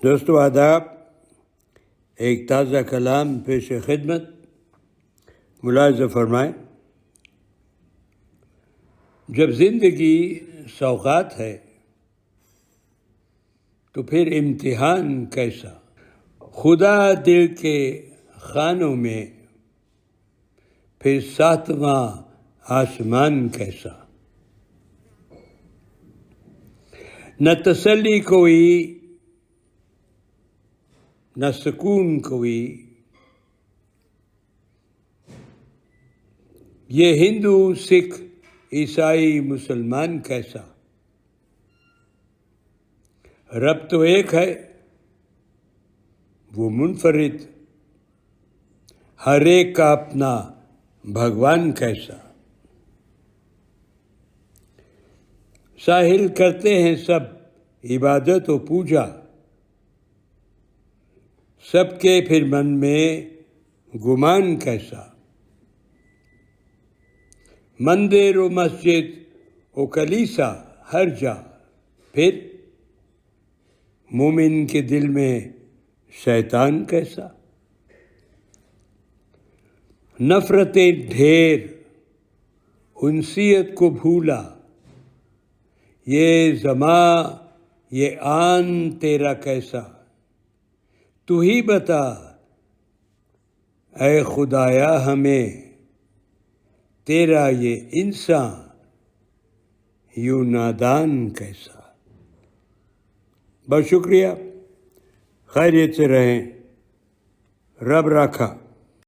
دوستو آداب، ایک تازہ کلام پیش خدمت، ملاحظہ فرمائیں۔ جب زندگی سوغات ہے تو پھر امتحان کیسا؟ خدا دل کے خانوں میں پھر ساتواں آسمان کیسا؟ نہ تسلی کوئی، نہ سکون کوئی، یہ ہندو سکھ عیسائی مسلمان کیسا؟ رب تو ایک ہے، وہ منفرد، ہر ایک کا اپنا بھگوان کیسا؟ ساحل کرتے ہیں سب عبادت و پوجا، سب کے پھر من میں گمان کیسا؟ مندر و مسجد و کلیسا ہر جا، پھر مومن کے دل میں شیطان کیسا؟ نفرتیں ڈھیر، انسیت کو بھولا، یہ زماں یہ آن تیرا کیسا؟ تو ہی بتا اے خدایا ہمیں، تیرا یہ انسان یوں نادان کیسا؟ بہت شکریہ، خیریت سے رہیں، رب رکھا۔